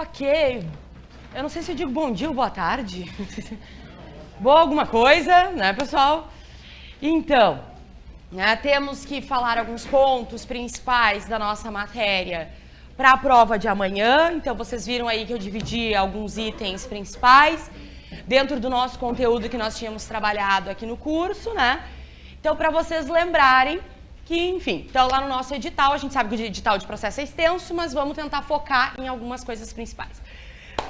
Ok. Eu não sei se eu digo bom dia ou boa tarde. Boa alguma coisa, né, pessoal? Então, né, temos que falar alguns pontos principais da nossa matéria para a prova de amanhã. Então, vocês viram aí que eu dividi alguns itens principais dentro do nosso conteúdo que nós tínhamos trabalhado aqui no curso, né? Então, para vocês lembrarem que, enfim, então lá no nosso edital, a gente sabe que o edital de processo é extenso, mas vamos tentar focar em algumas coisas principais.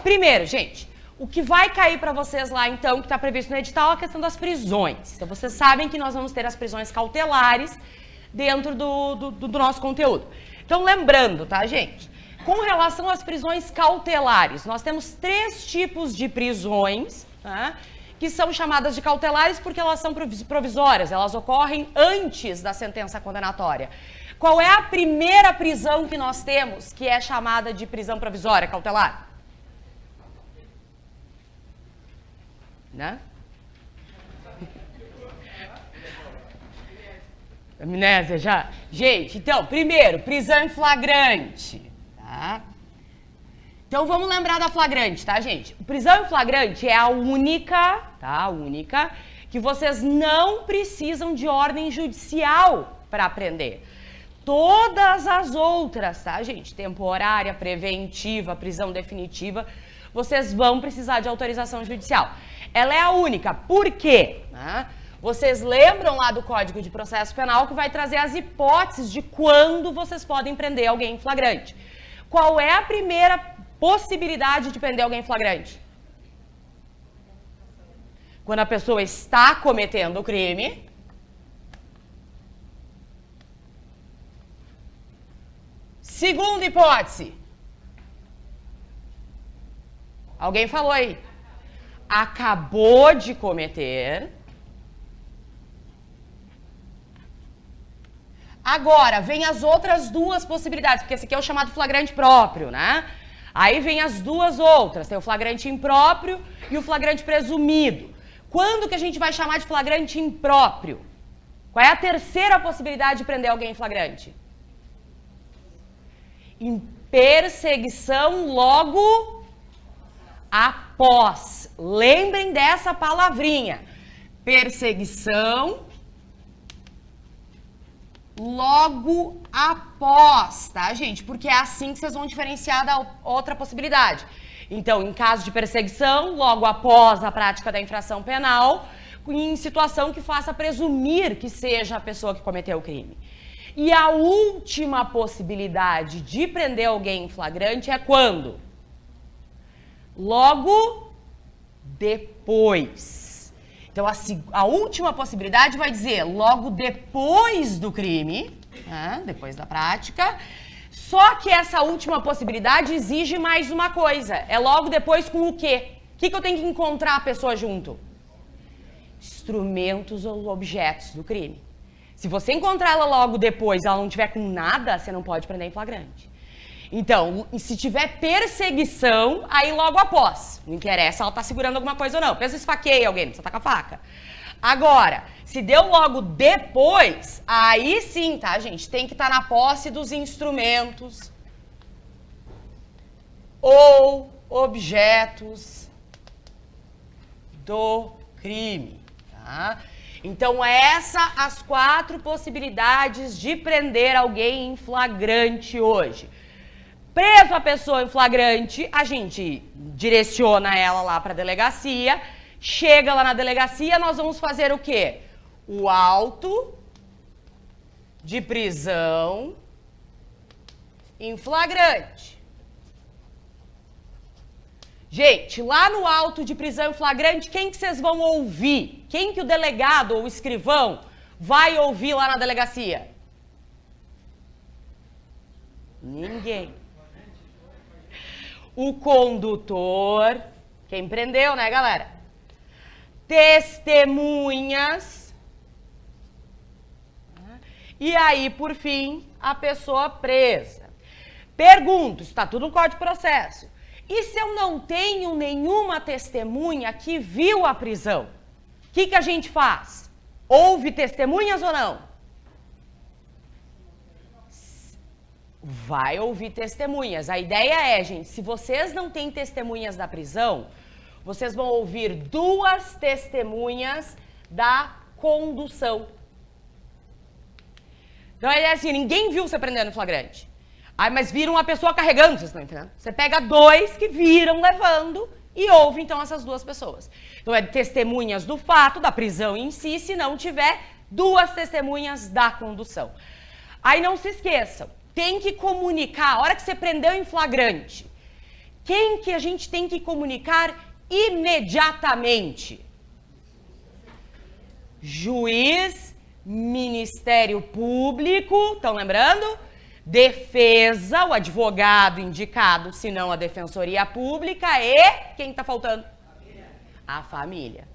Primeiro, gente, o que vai cair para vocês lá, então, que está previsto no edital, é a questão das prisões. Então, vocês sabem que nós vamos ter as prisões cautelares dentro do nosso conteúdo. Então, lembrando, tá, gente? Com relação às prisões cautelares, nós temos 3 tipos de prisões, tá, que são chamadas de cautelares porque elas são provisórias, elas ocorrem antes da sentença condenatória. Qual é a primeira prisão que nós temos que é chamada de prisão provisória cautelar? Né? Amnésia já? Gente, então, primeiro, prisão em flagrante, tá? Então, vamos lembrar da flagrante, tá, gente? Prisão em flagrante é a única, tá? A única que vocês não precisam de ordem judicial para prender. Todas as outras, tá, gente? Temporária, preventiva, prisão definitiva, vocês vão precisar de autorização judicial. Ela é a única. Por quê? Vocês lembram lá do Código de Processo Penal que vai trazer as hipóteses de quando vocês podem prender alguém em flagrante. Qual é a primeira possibilidade de prender alguém em flagrante? Quando a pessoa está cometendo o crime. Segunda hipótese. Alguém falou aí. Acabou de cometer. Agora, vem as outras 2 possibilidades, porque esse aqui é o chamado flagrante próprio, né? Aí vem as 2 outras, tem o flagrante impróprio e o flagrante presumido. Quando que a gente vai chamar de flagrante impróprio? Qual é a terceira possibilidade de prender alguém em flagrante? Em perseguição logo após. Lembrem dessa palavrinha. Perseguição logo após, tá, gente? Porque é assim que vocês vão diferenciar da outra possibilidade. Então, em caso de perseguição, logo após a prática da infração penal, em situação que faça presumir que seja a pessoa que cometeu o crime. E a última possibilidade de prender alguém em flagrante é quando? Logo depois. Então, a última possibilidade vai dizer logo depois do crime, né, depois da prática, só que essa última possibilidade exige mais uma coisa, é logo depois com o quê? O que eu tenho que encontrar a pessoa junto? Instrumentos ou objetos do crime. Se você encontrar ela logo depois e ela não tiver com nada, você não pode prender em flagrante. Então, se tiver perseguição, aí logo após. Não interessa ela tá segurando alguma coisa ou não. Pensa, esfaqueia alguém, não precisa tacar a faca. Agora, se deu logo depois, aí sim, tá, gente? Tem que estar na posse dos instrumentos ou objetos do crime, tá? Então, as 4 possibilidades de prender alguém em flagrante hoje. Preso a pessoa em flagrante, a gente direciona ela lá para a delegacia, chega lá na delegacia, nós vamos fazer o quê? O auto de prisão em flagrante. Gente, lá no auto de prisão em flagrante, quem que vocês vão ouvir? Quem que o delegado ou o escrivão vai ouvir lá na delegacia? Ninguém. O condutor, quem prendeu, né, galera? Testemunhas. E aí, por fim, a pessoa presa. Pergunto, está tudo no Código de Processo. E se eu não tenho nenhuma testemunha que viu a prisão? O que a gente faz? Houve testemunhas ou não? Vai ouvir testemunhas. A ideia é, gente, se vocês não têm testemunhas da prisão, vocês vão ouvir 2 testemunhas da condução. Então, é assim, ninguém viu você prendendo em flagrante. Aí, mas viram uma pessoa carregando, vocês estão entendendo? Você pega 2 que viram levando e ouve, então, essas 2 pessoas. Então, é testemunhas do fato, da prisão em si, se não tiver 2 testemunhas da condução. Aí, não se esqueçam, tem que comunicar, a hora que você prendeu em flagrante, quem que a gente tem que comunicar imediatamente? Juiz, Ministério Público, estão lembrando? Defesa, o advogado indicado, se não a Defensoria Pública, e quem está faltando? A família.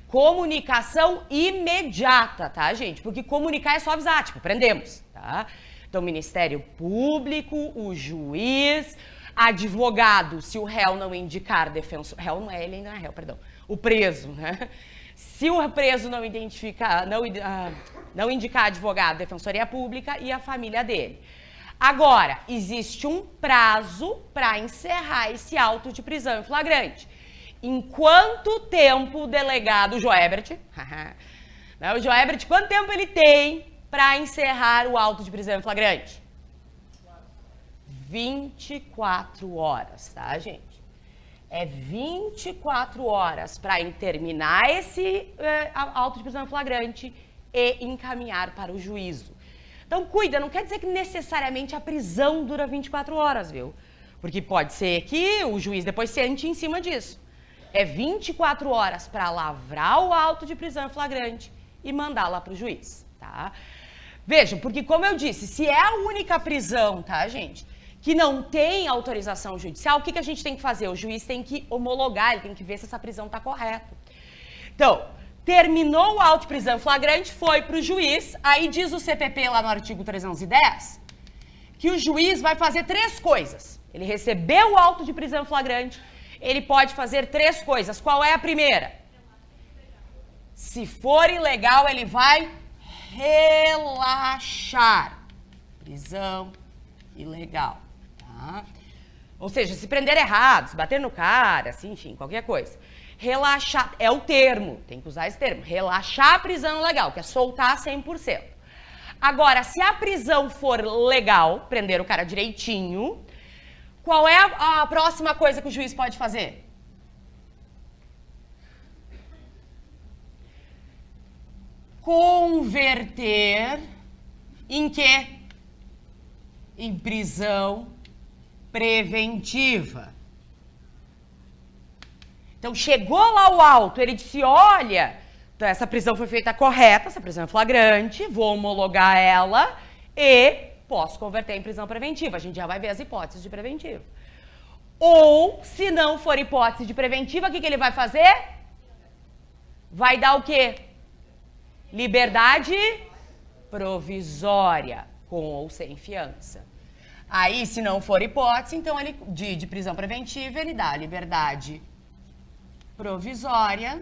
Comunicação imediata, tá, gente? Porque comunicar é só avisar, tipo, prendemos, tá? Então, Ministério Público, o juiz, advogado, se o réu não indicar defensor... Réu não é, ele ainda não é réu, perdão. O preso, né? Se o preso não identificar, não indicar advogado, Defensoria Pública e a família dele. Agora, existe um prazo para encerrar esse auto de prisão em flagrante. Em quanto tempo o delegado Joebert, o Joebert, quanto tempo ele tem para encerrar o auto de prisão em flagrante? 24 horas, tá, gente? É 24 horas para terminar esse auto de prisão em flagrante e encaminhar para o juízo. Então, cuida, não quer dizer que necessariamente a prisão dura 24 horas, viu? Porque pode ser que o juiz depois sente em cima disso. É 24 horas para lavrar o auto de prisão em flagrante e mandar lá para o juiz, tá? Vejam, porque como eu disse, se é a única prisão, tá, gente, que não tem autorização judicial, o que a gente tem que fazer? O juiz tem que homologar, ele tem que ver se essa prisão está correta. Então, terminou o auto de prisão em flagrante, foi para o juiz, aí diz o CPP lá no artigo 310, que o juiz vai fazer 3 coisas. Ele recebeu o auto de prisão em flagrante, ele pode fazer 3 coisas. Qual é a primeira? Se for ilegal, ele vai relaxar. Prisão ilegal, tá? Ou seja, se prender errado, se bater no cara, assim, enfim, qualquer coisa. Relaxar, é o termo, tem que usar esse termo. Relaxar a prisão ilegal, que é soltar 100%. Agora, se a prisão for legal, prender o cara direitinho, qual é a próxima coisa que o juiz pode fazer? Converter em quê? Em prisão preventiva. Então, chegou lá o auto, ele disse, olha, essa prisão foi feita correta, essa prisão é flagrante, vou homologar ela e posso converter em prisão preventiva. A gente já vai ver as hipóteses de preventiva. Ou, se não for hipótese de preventiva, o que ele vai fazer? Vai dar o quê? Liberdade provisória, com ou sem fiança. Aí, se não for hipótese, então ele de prisão preventiva, ele dá liberdade provisória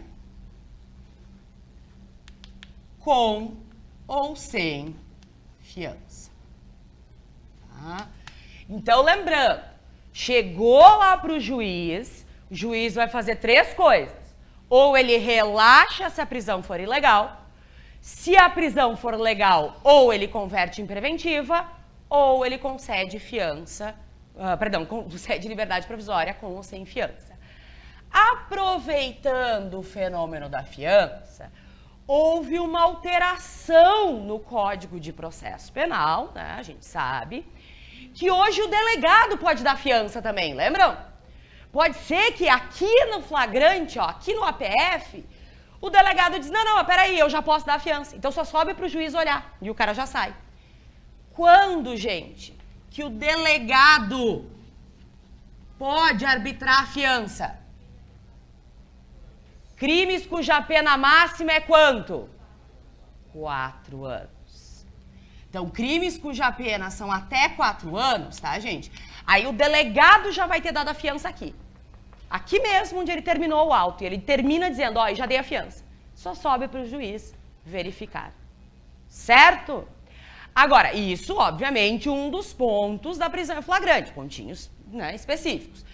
com ou sem fiança. Tá? Então, lembrando, chegou lá para o juiz vai fazer 3 coisas. Ou ele relaxa se a prisão for ilegal, se a prisão for legal, ou ele converte em preventiva, ou ele concede fiança, concede liberdade provisória com ou sem fiança. Aproveitando o fenômeno da fiança, houve uma alteração no Código de Processo Penal, né? A gente sabe que hoje o delegado pode dar fiança também, lembram? Pode ser que aqui no flagrante, ó, aqui no APF, o delegado diz, não, peraí, eu já posso dar fiança. Então só sobe para o juiz olhar e o cara já sai. Quando, gente, que o delegado pode arbitrar a fiança? Crimes cuja pena máxima é quanto? 4 anos. Então, crimes cuja pena são até 4 anos, tá, gente? Aí o delegado já vai ter dado a fiança aqui. Aqui mesmo onde ele terminou o auto. E ele termina dizendo, ó, já dei a fiança. Só sobe para o juiz verificar. Certo? Agora, isso, obviamente, um dos pontos da prisão em flagrante, pontinhos, né, específicos.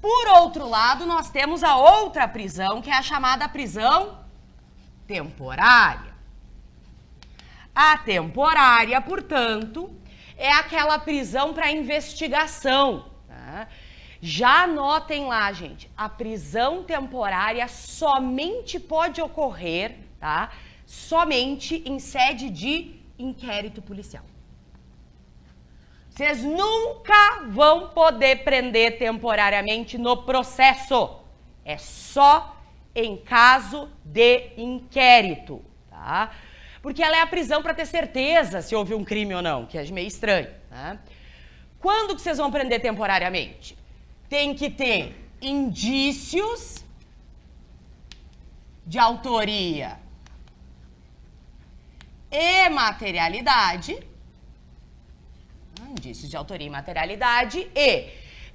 Por outro lado, nós temos a outra prisão, que é a chamada prisão temporária. A temporária, portanto, é aquela prisão para investigação. Tá? Já anotem lá, gente, a prisão temporária somente pode ocorrer, tá? Somente em sede de inquérito policial. Vocês nunca vão poder prender temporariamente no processo. É só em caso de inquérito, tá? Porque ela é a prisão para ter certeza se houve um crime ou não, que é meio estranho, né? Quando que vocês vão prender temporariamente? Tem que ter indícios de autoria e materialidade, indícios de autoria e materialidade, e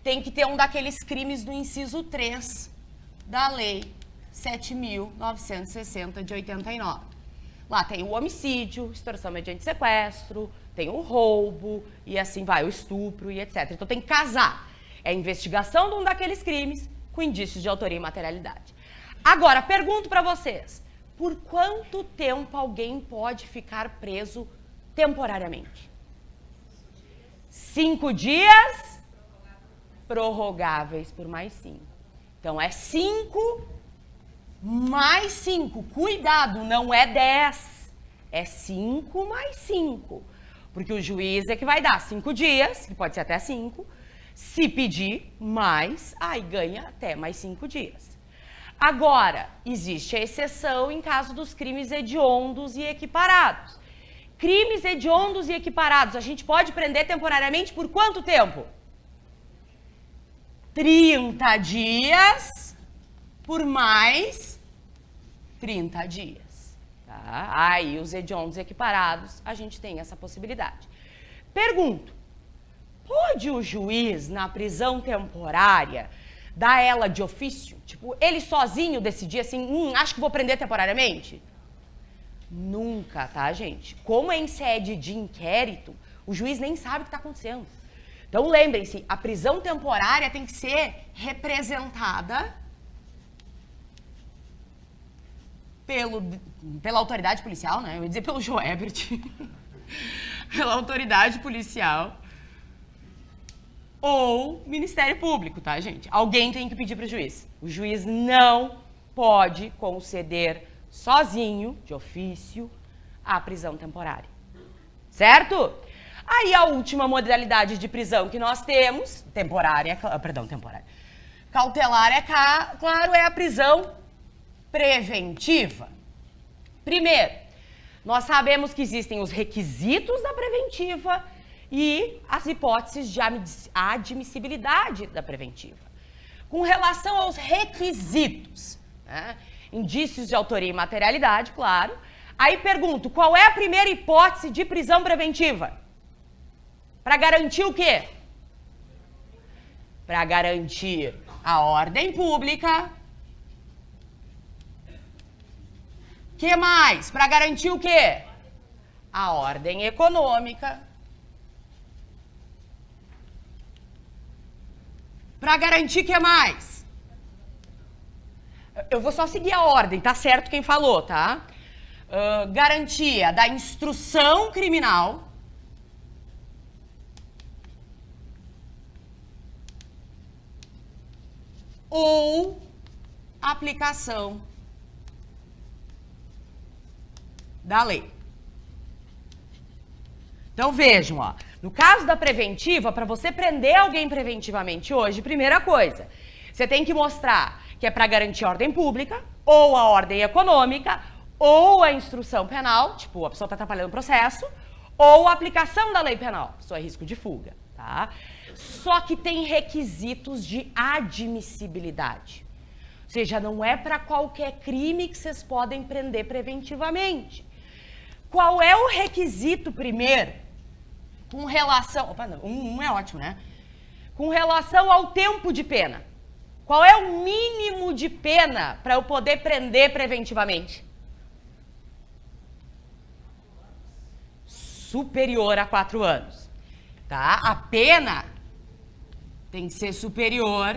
tem que ter um daqueles crimes do inciso 3 da Lei 7.960 de 89. Lá tem o homicídio, extorsão mediante sequestro, tem o roubo e assim vai, o estupro e etc. Então tem que casar. É a investigação de um daqueles crimes com indícios de autoria e materialidade. Agora, pergunto para vocês, por quanto tempo alguém pode ficar preso temporariamente? 5 dias, prorrogáveis por mais 5. Então, é 5 mais 5. Cuidado, não é 10. É 5 mais 5. Porque o juiz é que vai dar 5 dias, que pode ser até 5. Se pedir mais, aí ganha até mais 5 dias. Agora, existe a exceção em caso dos crimes hediondos e equiparados. Crimes hediondos e equiparados, a gente pode prender temporariamente por quanto tempo? 30 dias por mais 30 dias. Tá? Aí, os hediondos e equiparados, a gente tem essa possibilidade. Pergunto, pode o juiz, na prisão temporária, dar ela de ofício? Tipo, ele sozinho decidir assim, acho que vou prender temporariamente? Nunca, tá, gente? Como é em sede de inquérito, o juiz nem sabe o que está acontecendo. Então, lembrem-se, a prisão temporária tem que ser representada pela autoridade policial, né? Eu ia dizer pelo João Ebert. Pela autoridade policial ou Ministério Público, tá, gente? Alguém tem que pedir para o juiz. O juiz não pode conceder sozinho, de ofício, a prisão temporária. Certo? Aí a última modalidade de prisão que nós temos, cautelar é claro, é a prisão preventiva. Primeiro, nós sabemos que existem os requisitos da preventiva e as hipóteses de admissibilidade da preventiva. Com relação aos requisitos, né? Indícios de autoria e materialidade, claro. Aí pergunto, qual é a primeira hipótese de prisão preventiva? Para garantir o quê? Para garantir a ordem pública. Que mais? Para garantir o quê? A ordem econômica. Para garantir o que mais? Eu vou só seguir a ordem, tá certo quem falou, tá? Garantia da instrução criminal. Ou aplicação da lei. Então vejam, ó, no caso da preventiva, para você prender alguém preventivamente hoje, primeira coisa, você tem que mostrar que é para garantir a ordem pública, ou a ordem econômica, ou a instrução penal, tipo, a pessoa está atrapalhando o processo, ou a aplicação da lei penal, pessoa é risco de fuga, tá? Só que tem requisitos de admissibilidade. Ou seja, não é para qualquer crime que vocês podem prender preventivamente. Qual é o requisito primeiro? Com relação... Opa, não, um é ótimo, né? Com relação ao tempo de pena. Qual é o mínimo de pena para eu poder prender preventivamente? superior a 4 anos. Tá? A pena tem que ser superior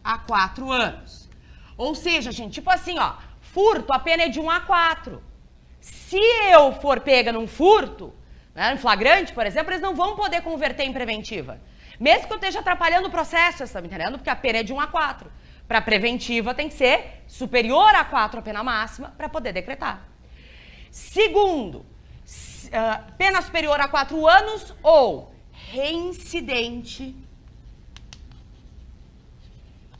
a 4 anos. Ou seja, gente, tipo assim, ó, furto, a pena é de 1 a 4. Se eu for pega num furto, né, em flagrante, por exemplo, eles não vão poder converter em preventiva. Mesmo que eu esteja atrapalhando o processo, vocês estão me entendendo? Porque a pena é de 1 a 4. Para preventiva tem que ser superior a 4 a pena máxima para poder decretar. Segundo, pena superior a 4 anos ou reincidente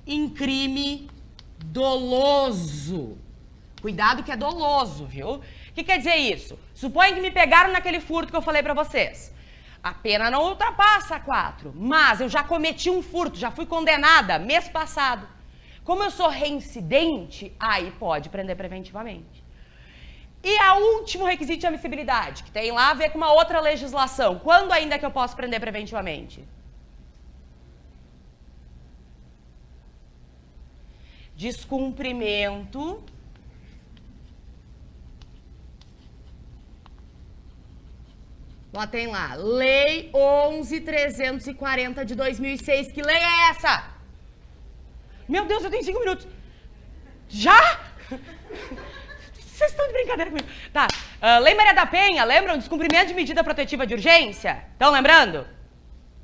em crime doloso. Cuidado que é doloso, viu? O que quer dizer isso? Suponha que me pegaram naquele furto que eu falei pra vocês. A pena não ultrapassa 4, mas eu já cometi um furto, já fui condenada mês passado. Como eu sou reincidente, aí pode prender preventivamente. E o último requisito de admissibilidade, que tem lá a ver com uma outra legislação. Quando ainda que eu posso prender preventivamente? Descumprimento Lá tem lá, Lei 11.340 de 2006. Que lei é essa? Meu Deus, eu tenho 5 minutos. Já? Vocês estão de brincadeira comigo. Tá, Lei Maria da Penha, lembram? Descumprimento de medida protetiva de urgência. Estão lembrando?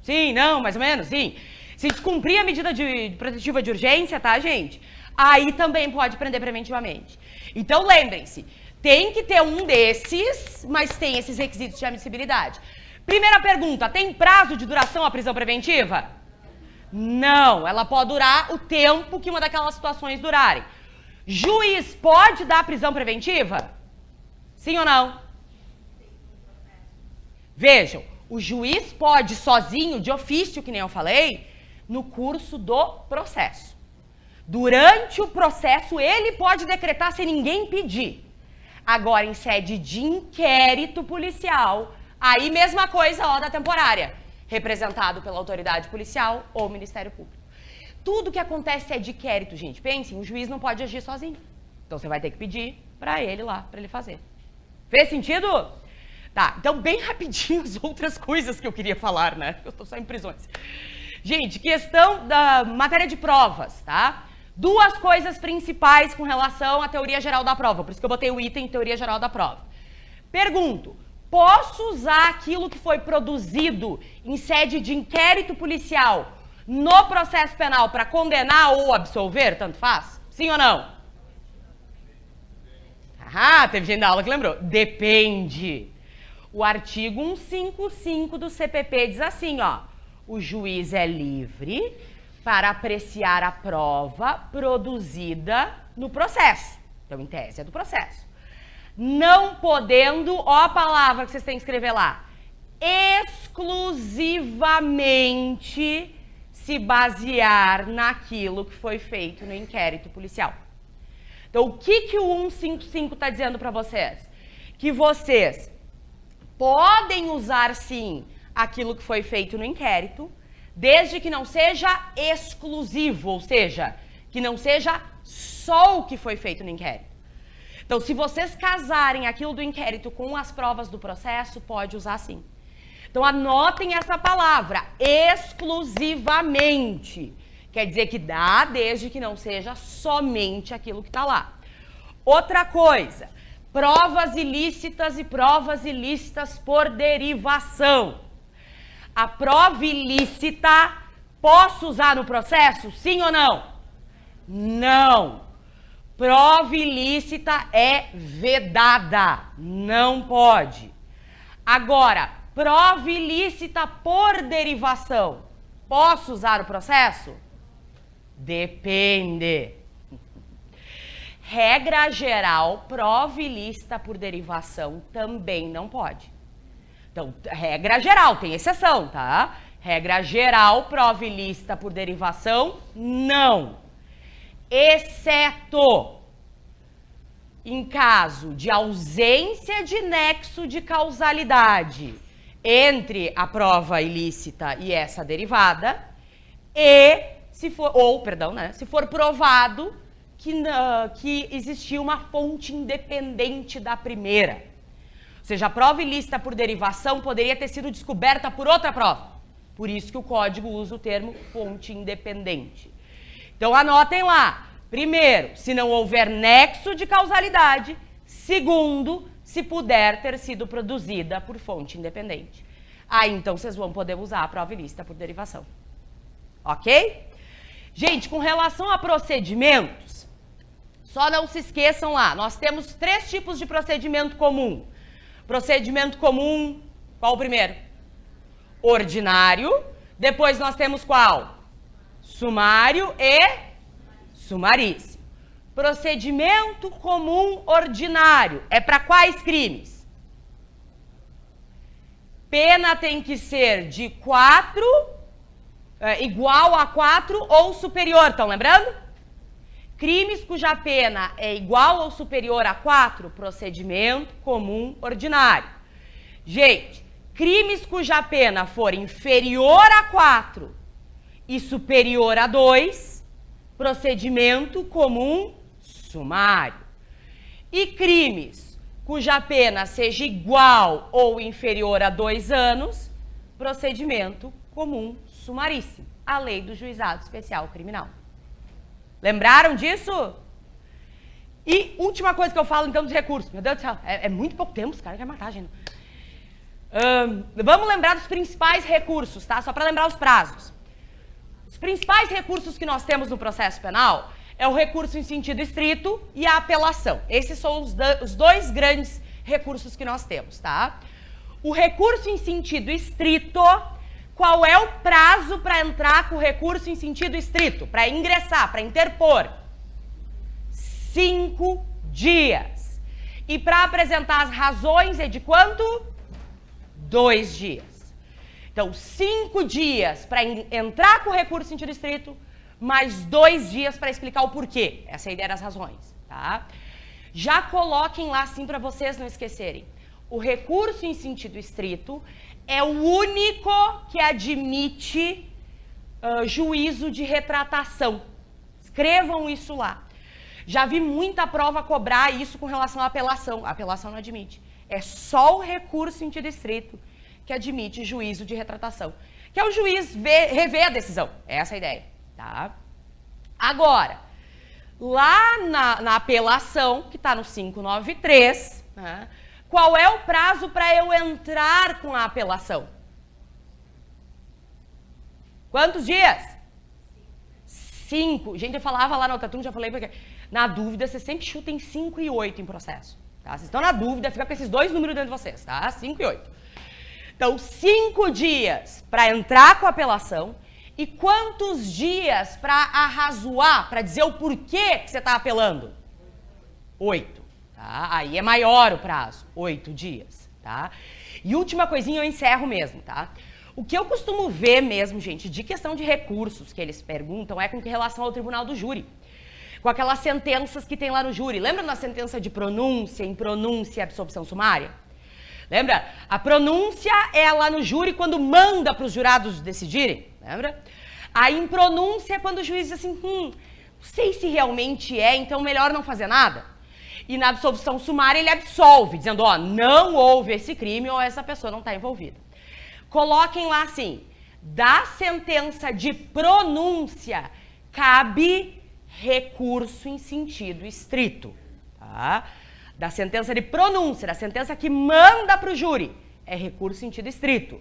Sim, não, mais ou menos, sim. Se descumprir a medida protetiva de urgência, tá, gente? Aí também pode prender preventivamente. Então, lembrem-se, tem que ter um desses, mas tem esses requisitos de admissibilidade. Primeira pergunta, tem prazo de duração a prisão preventiva? Não, ela pode durar o tempo que uma daquelas situações durarem. Juiz pode dar prisão preventiva? Sim ou não? Vejam, o juiz pode sozinho, de ofício, que nem eu falei, no curso do processo. Durante o processo, ele pode decretar sem ninguém pedir. Agora, em sede de inquérito policial, aí mesma coisa, ó, da temporária, representado pela autoridade policial ou Ministério Público. Tudo que acontece é de inquérito, gente. Pensem, o juiz não pode agir sozinho. Então, você vai ter que pedir para ele lá, para ele fazer. Fez sentido? Tá, então bem rapidinho as outras coisas que eu queria falar, né? Eu tô só em prisões. Gente, questão da matéria de provas, tá? Duas coisas principais com relação à teoria geral da prova, por isso que eu botei o item teoria geral da prova. Pergunto, posso usar aquilo que foi produzido em sede de inquérito policial no processo penal para condenar ou absolver, tanto faz? Sim ou não? Ah, teve gente da aula que lembrou. Depende. O artigo 155 do CPP diz assim, ó, o juiz é livre para apreciar a prova produzida no processo. Então, em tese, é do processo. Não podendo, ó a palavra que vocês têm que escrever lá, exclusivamente se basear naquilo que foi feito no inquérito policial. Então, o que o 155 está dizendo para vocês? Que vocês podem usar, sim, aquilo que foi feito no inquérito, desde que não seja exclusivo, ou seja, que não seja só o que foi feito no inquérito. Então, se vocês casarem aquilo do inquérito com as provas do processo, pode usar sim. Então, anotem essa palavra, exclusivamente. Quer dizer que dá desde que não seja somente aquilo que está lá. Outra coisa, provas ilícitas e provas ilícitas por derivação. A prova ilícita, posso usar no processo? Sim ou não? Não. Prova ilícita é vedada, não pode. Agora, prova ilícita por derivação, posso usar o processo? Depende. Regra geral, prova ilícita por derivação também não pode. Então, regra geral, tem exceção, tá? Regra geral, prova ilícita por derivação, não. Exceto em caso de ausência de nexo de causalidade entre a prova ilícita e essa derivada, e se for, se for provado que existiu uma fonte independente da primeira. Ou seja, a prova ilícita por derivação poderia ter sido descoberta por outra prova. Por isso que o código usa o termo fonte independente. Então anotem lá. Primeiro, se não houver nexo de causalidade. Segundo, se puder ter sido produzida por fonte independente. Aí então vocês vão poder usar a prova ilícita por derivação. Ok? Gente, com relação a procedimentos, só não se esqueçam lá, nós temos 3 tipos de procedimento comum. Procedimento comum, qual o primeiro? Ordinário. Depois nós temos qual? Sumário e sumaríssimo. Procedimento comum ordinário é para quais crimes? Pena tem que ser de 4, igual a 4 ou superior, estão lembrando? Crimes cuja pena é igual ou superior a 4, procedimento comum ordinário. Gente, crimes cuja pena for inferior a 4 e superior a 2, procedimento comum sumário. E crimes cuja pena seja igual ou inferior a 2 anos, procedimento comum sumaríssimo. A lei do juizado especial criminal. Lembraram disso? E última coisa que eu falo, então, dos recursos. Meu Deus do céu, é muito pouco tempo, os caras querem matar a gente. Vamos lembrar dos principais recursos, tá? Só para lembrar os prazos. Os principais recursos que nós temos no processo penal é o recurso em sentido estrito e a apelação. Esses são os 2 grandes recursos que nós temos, tá? O recurso em sentido estrito... Qual é o prazo para entrar com o recurso em sentido estrito? Para ingressar, para interpor? 5 dias. E para apresentar as razões é de quanto? 2 dias. Então, 5 dias para entrar com o recurso em sentido estrito, mais 2 dias para explicar o porquê. Essa é a ideia das razões, tá? Já coloquem lá assim para vocês não esquecerem. O recurso em sentido estrito é o único que admite juízo de retratação. Escrevam isso lá. Já vi muita prova cobrar isso com relação à apelação. A apelação não admite. É só o recurso em sentido estrito que admite juízo de retratação. Que é o juiz rever a decisão. Essa é a ideia. Tá? Agora, lá na apelação, que está no 593, né? Qual é o prazo para eu entrar com a apelação? Quantos dias? 5. Gente, eu falava lá na outra turma, já falei porque na dúvida, vocês sempre chutem 5 e 8 em processo. Tá? Vocês estão na dúvida, fica com esses 2 números dentro de vocês, tá? 5 e 8. Então, 5 dias para entrar com a apelação e quantos dias para arrazoar, para dizer o porquê que você está apelando? 8. Tá? Aí é maior o prazo, 8 dias, tá? E última coisinha, eu encerro mesmo, tá? O que eu costumo ver mesmo, gente, de questão de recursos que eles perguntam é com relação ao tribunal do júri. Com aquelas sentenças que tem lá no júri. Lembra da sentença de pronúncia, impronúncia e absolvição sumária? Lembra? A pronúncia é lá no júri quando manda para os jurados decidirem, lembra? A impronúncia é quando o juiz diz assim, não sei se realmente é, então melhor não fazer nada. E na absolvição sumária ele absolve, dizendo, ó, não houve esse crime ou essa pessoa não está envolvida. Coloquem lá assim, da sentença de pronúncia cabe recurso em sentido estrito, tá? Da sentença de pronúncia, da sentença que manda para o júri, é recurso em sentido estrito.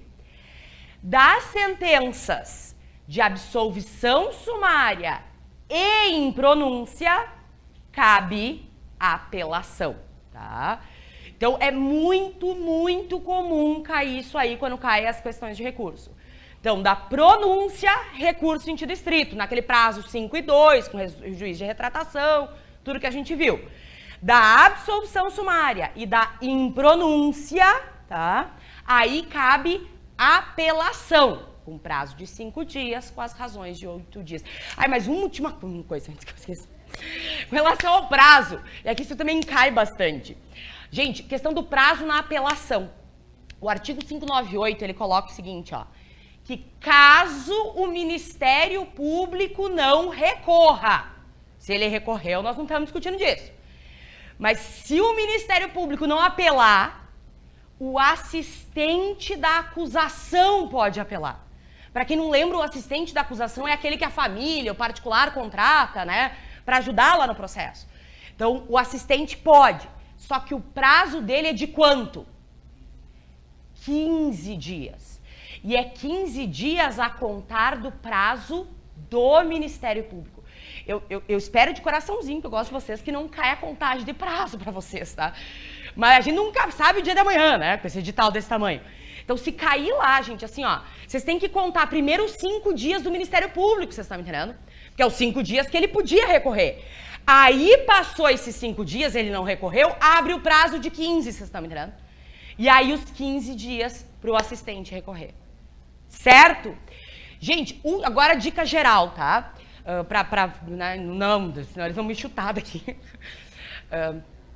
Das sentenças de absolvição sumária e impronúncia, cabe apelação, tá? Então, é muito, muito comum cair isso aí quando caem as questões de recurso. Então, da pronúncia, recurso em sentido estrito, naquele prazo 5 e 2, com o juiz de retratação, tudo que a gente viu. Da absolvição sumária e da impronúncia, tá? Aí cabe apelação, com prazo de 5 dias, com as razões de 8 dias. Ai, mas uma última coisa antes que eu esqueça. Com relação ao prazo, e aqui isso também cai bastante. Gente, questão do prazo na apelação. O artigo 598, ele coloca o seguinte, ó, que caso o Ministério Público não recorra, se ele recorreu, nós não estamos discutindo disso, mas se o Ministério Público não apelar, o assistente da acusação pode apelar. Para quem não lembra, o assistente da acusação é aquele que a família, o particular contrata, né, para ajudar lá no processo. Então, o assistente pode, só que o prazo dele é de quanto? 15 dias. E é 15 dias a contar do prazo do Ministério Público. Eu espero de coraçãozinho, que eu gosto de vocês, que não caia a contagem de prazo para vocês, tá? Mas a gente nunca sabe o dia da manhã, né? Com esse edital desse tamanho. Então, se cair lá, gente, assim, ó, vocês têm que contar primeiro os 5 dias do Ministério Público, vocês estão me entendendo? Porque é os 5 dias que ele podia recorrer. Aí, passou esses 5 dias, ele não recorreu, abre o prazo de 15, vocês estão me entendendo? E aí, os 15 dias para o assistente recorrer. Certo? Gente, agora dica geral, tá? Não, senão eles vão me chutar daqui.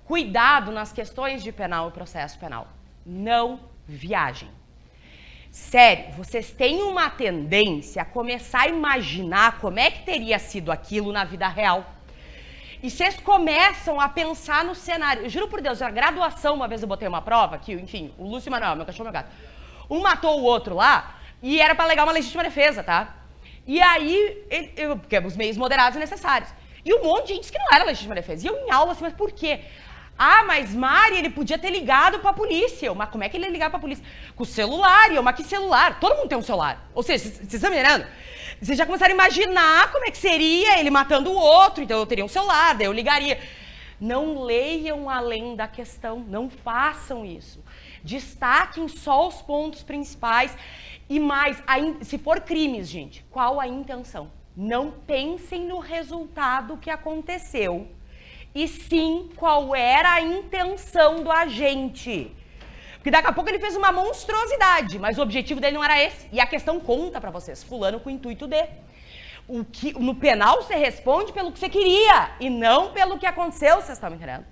Cuidado nas questões de penal e processo penal. Não viajem. Sério, vocês têm uma tendência a começar a imaginar como é que teria sido aquilo na vida real. E vocês começam a pensar no cenário. Eu juro por Deus, na graduação, uma vez eu botei uma prova, que, enfim, o Lúcio e o Manuel, meu cachorro e meu gato, um matou o outro lá, e era para alegar uma legítima defesa, tá? E aí, porque os meios moderados e necessários. E um monte de gente disse que não era legítima defesa. E eu em aula assim, mas por quê? Ah, mas Mari, ele podia ter ligado pra polícia. Mas como é que ele ia ligar pra polícia? Com o celular. E eu, mas que celular? Todo mundo tem um celular. Ou seja, vocês estão me entendendo? Vocês já começaram a imaginar como é que seria ele matando o outro. Então eu teria um celular, daí eu ligaria. Não leiam além da questão. Não façam isso. Destaquem só os pontos principais. E mais, se for crimes, gente, qual a intenção? Não pensem no resultado que aconteceu, e sim qual era a intenção do agente. Porque daqui a pouco ele fez uma monstruosidade, mas o objetivo dele não era esse. E a questão conta pra vocês, fulano com o intuito de. No penal você responde pelo que você queria, e não pelo que aconteceu, vocês estão me entendendo?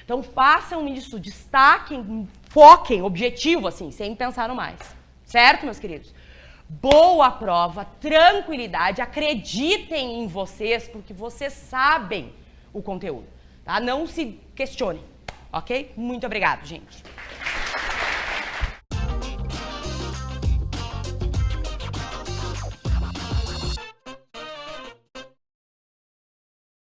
Então façam isso, destaquem, foquem, objetivo, assim, sem pensar no mais. Certo, meus queridos? Boa prova, tranquilidade, acreditem em vocês, porque vocês sabem o conteúdo, tá? Não se questionem, ok? Muito obrigado, gente.